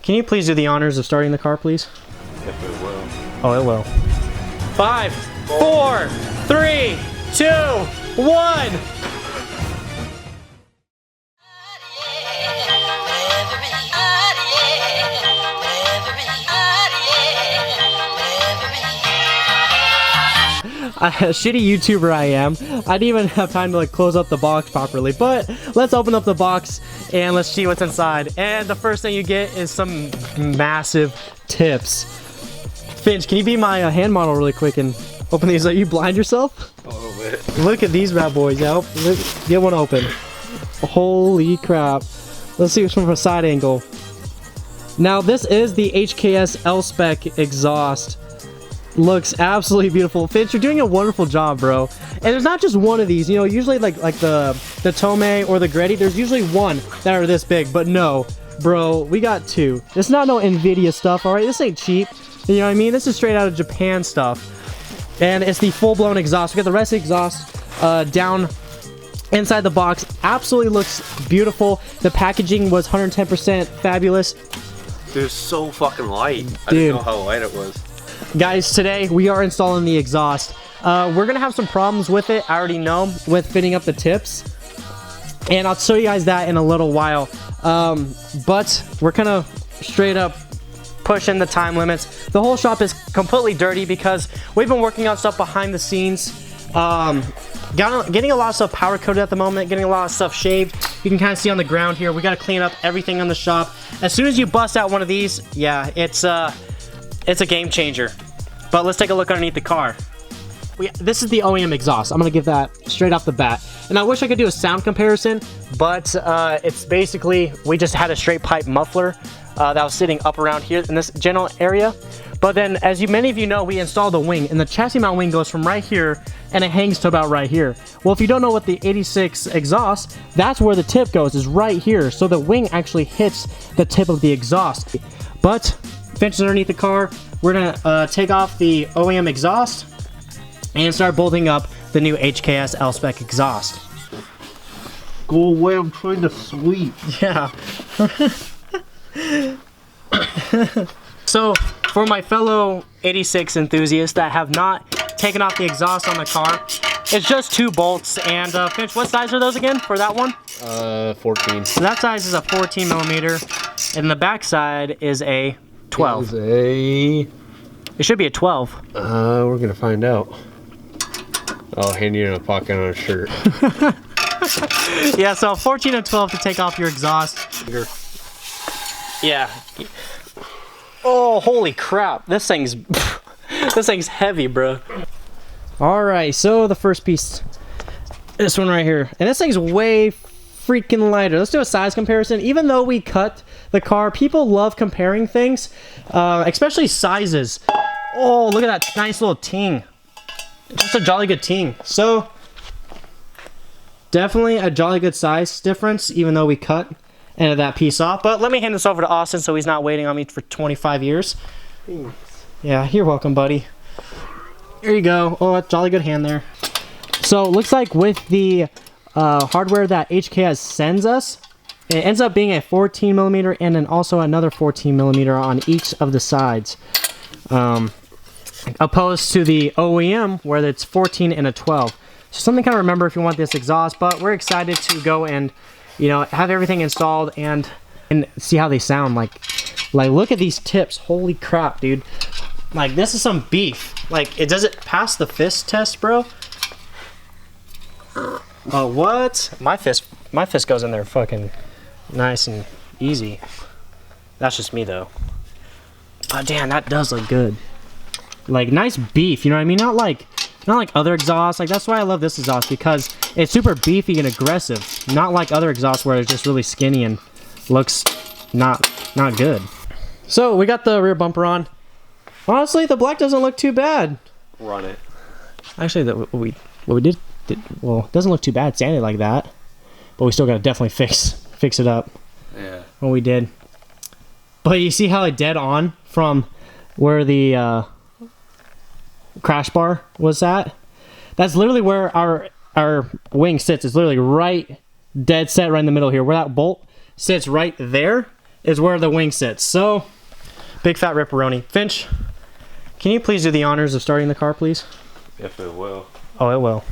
Can you please do the honors of starting the car, please? If it will. Oh, it will. 5, 4, 3, 2, 1. Shitty YouTuber I am. I didn't even have time to like close up the box properly, but let's open up the box and let's see what's inside. And the first thing you get is some massive tips. Finch, can you be my hand model really quick and open these? Are you blind yourself? A little bit. Look at these bad boys. Yeah, get one open. Holy crap. Let's see what's from a side angle. Now this is the HKS L-Spec exhaust. Looks absolutely beautiful. Finch, you're doing a wonderful job, bro. And there's not just one of these, you know, usually like the Tomei or the Greddy, there's usually one that are this big, but no, bro, we got two. It's not no Nvidia stuff, all right? This ain't cheap. You know what I mean? This is straight out of Japan stuff. And it's the full-blown exhaust. We got the rest of the exhaust down inside the box. Absolutely looks beautiful. The packaging was 110% fabulous. Dude, it's so fucking light. Dude. I didn't know how light it was. Guys, today we are installing the exhaust. We're gonna have some problems with it, I already know, with fitting up the tips. And I'll show you guys that in a little while. But we're gonna straight up pushing the time limits. The whole shop is completely dirty because we've been working on stuff behind the scenes. Getting a lot of stuff powder coated at the moment, getting a lot of stuff shaved. You can kind of see on the ground here, we gotta clean up everything in the shop. As soon as you bust out one of these, yeah, it's a game changer. But let's take a look underneath the car. This is the OEM exhaust. I'm gonna give that straight off the bat. And I wish I could do a sound comparison, but it's basically, we just had a straight pipe muffler that was sitting up around here in this general area. But then, as many of you know, we installed the wing, and the chassis mount wing goes from right here, and it hangs to about right here. Well, if you don't know what the 86 exhaust, that's where the tip goes, is right here. So the wing actually hits the tip of the exhaust. But Finch is underneath the car. We're gonna take off the OEM exhaust and start bolting up the new HKS L-Spec exhaust. Go away, I'm trying to sweep. Yeah. So, for my fellow 86 enthusiasts that have not taken off the exhaust on the car, it's just 2 bolts. And Finch, what size are those again for that one? 14. So that size is a 14 millimeter, and the back side is a 12. It should be a 12. We're gonna find out. Oh, handy in a pocket on a shirt. Yeah, so 14 and 12 to take off your exhaust. Yeah. Oh, holy crap! This thing's heavy, bro. All right, so the first piece, this one right here, and this thing's way freaking lighter. Let's do a size comparison. Even though we cut the car, people love comparing things, especially sizes. Oh, look at that nice little ting. Just a jolly good ting. So, definitely a jolly good size difference, even though we cut end of that piece off. But let me hand this over to Austin so he's not waiting on me for 25 years. Thanks. Yeah, you're welcome, buddy. Here you go. Oh, a jolly good hand there. So, it looks like with the hardware that HKS sends us, it ends up being a 14 millimeter and then also another 14 millimeter on each of the sides. Opposed to the OEM where it's 14 and a 12. So something kind of remember if you want this exhaust, but we're excited to go and, you know, have everything installed and see how they sound. Like look at these tips. Holy crap, dude. Like, this is some beef. Like, does it pass the fist test, bro? Oh, what? My fist goes in there fucking nice and easy. That's just me though. Oh damn, that does look good. Like, nice beef, you know what I mean? Not like other exhausts. Like, that's why I love this exhaust, because it's super beefy and aggressive. Not like other exhausts where it's just really skinny and looks not good. So we got the rear bumper on. Honestly, the black doesn't look too bad. Run it. Actually, what we did, well, it doesn't look too bad sanded like that, but we still gotta definitely fix it up. Yeah. What we did. But you see how it dead on from where the crash bar was at? That's literally where our wing sits. It's literally right dead set right in the middle here. Where that bolt sits right there, is where the wing sits. So, big fat ripperoni. Finch, can you please do the honors of starting the car, please? If it will. Oh, it will.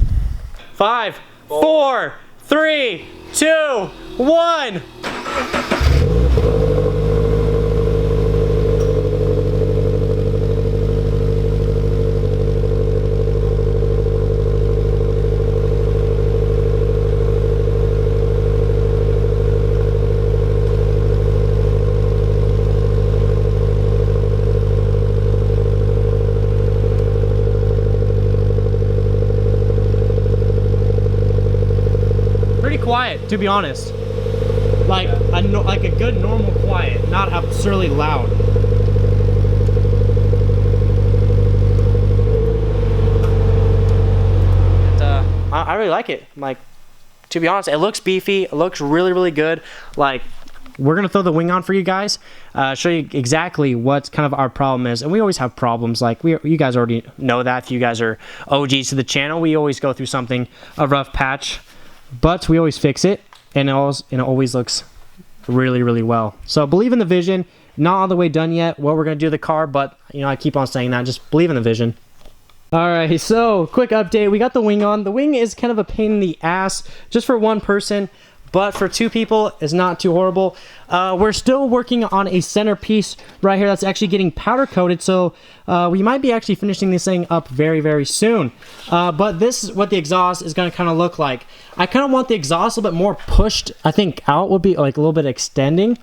5, 4, 3, 2, 1. Quiet, to be honest. Like like a good normal quiet, not absurdly loud. And, I really like it. Like, to be honest, it looks beefy. It looks really, really good. Like, we're gonna throw the wing on for you guys, show you exactly what kind of our problem is. And we always have problems. Like, you guys already know that. If you guys are OGs to the channel, we always go through something, a rough patch. But we always fix it, and it always looks really, really well. So believe in the vision. Not all the way done yet what we're going to do to the car, but you know, I keep on saying that. Just believe in the vision. All right, so quick update. We got the wing on. The wing is kind of a pain in the ass just for one person, but for two people, it's not too horrible. We're still working on a centerpiece right here that's actually getting powder coated, so we might be actually finishing this thing up very, very soon. But this is what the exhaust is going to kind of look like. I kind of want the exhaust a little bit more pushed, I think out would be like a little bit extending.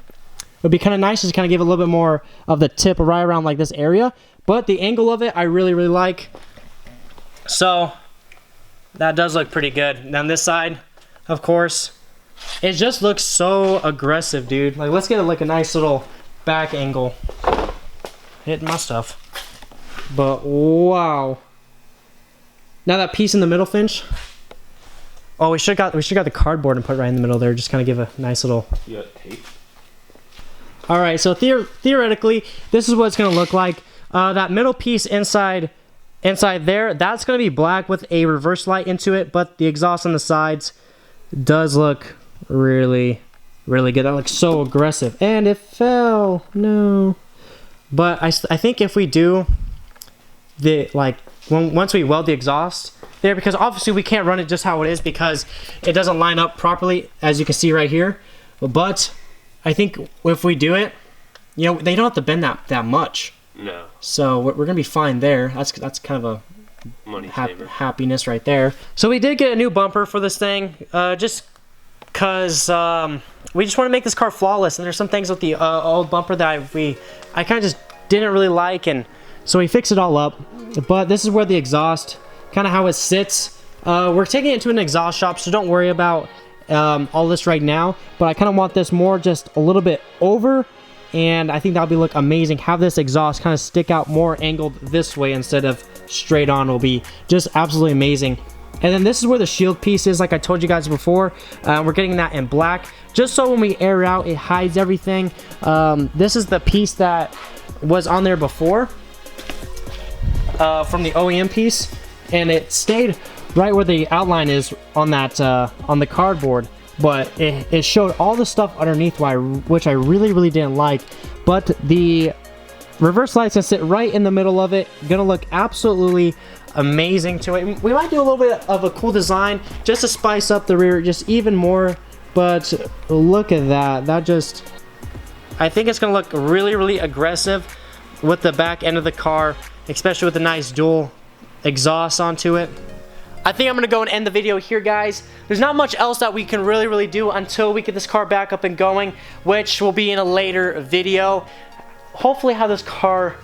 Would be kind of nice to kind of give a little bit more of the tip right around like this area. But the angle of it, I really, really like. So that does look pretty good. And on this side, of course, it just looks so aggressive, dude. Like, let's get like a nice little back angle. Hitting my stuff. But wow. Now that piece in the middle, Finch. Oh, we should got the cardboard and put it right in the middle there. Just kind of give a nice little. You got tape? All right, so theoretically, this is what it's gonna look like. That middle piece inside there, that's gonna be black with a reverse light into it, but the exhaust on the sides does look really, really good. That looks so aggressive. And it fell. No. But I think if we do the, like, once we weld the exhaust there, because obviously we can't run it just how it is because it doesn't line up properly, as you can see right here. But I think if we do it, you know, they don't have to bend that much. No. So we're gonna be fine there. That's kind of a money saver. Happiness right there. So we did get a new bumper for this thing, just because we just want to make this car flawless. And there's some things with the old bumper that I kind of just didn't really like, and so we fixed it all up. But this is where the exhaust, kind of how it sits. We're taking it to an exhaust shop, so don't worry about all this right now. But I kind of want this more just a little bit over, and I think that'll be look amazing. Have this exhaust kind of stick out more angled this way instead of straight on will be just absolutely amazing. And then this is where the shield piece is, like I told you guys before. We're getting that in black, just so when we air out, it hides everything. This is the piece that was on there before from the OEM piece, and it stayed right where the outline is on that on the cardboard. But it showed all the stuff underneath, which I really, really didn't like. But the reverse light's gonna sit right in the middle of it. Gonna look absolutely amazing to it. We might do a little bit of a cool design just to spice up the rear just even more. But look at that. That just, I think it's gonna look really, really aggressive with the back end of the car, especially with the nice dual exhaust onto it. I think I'm gonna go and end the video here, guys. There's not much else that we can really do until we get this car back up and going, which will be in a later video. Hopefully have this car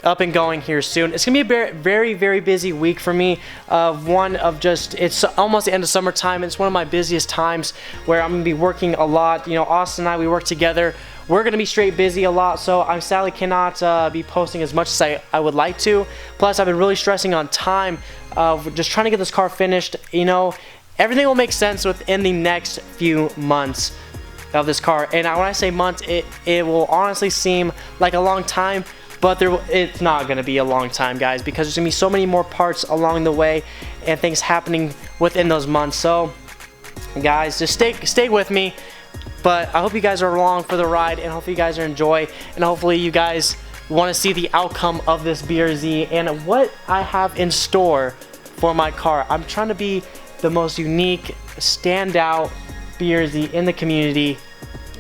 up and going here soon. It's gonna be a very, very busy week for me. It's almost the end of summertime. It's one of my busiest times where I'm gonna be working a lot. You know, Austin and I, we work together. We're gonna be straight busy a lot, so I sadly cannot be posting as much as I would like to. Plus, I've been really stressing on time, just trying to get this car finished. You know, everything will make sense within the next few months of this car. And when I say months, it will honestly seem like a long time, but it's not gonna be a long time, guys, because there's gonna be so many more parts along the way and things happening within those months. So, guys, just stay with me. But I hope you guys are along for the ride, and hopefully you guys are enjoy, and hopefully you guys want to see the outcome of this BRZ and what I have in store for my car. I'm trying to be the most unique, standout BRZ in the community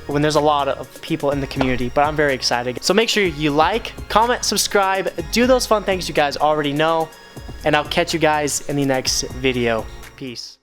when there's a lot of people in the community, but I'm very excited. So make sure you like, comment, subscribe, do those fun things you guys already know, and I'll catch you guys in the next video. Peace.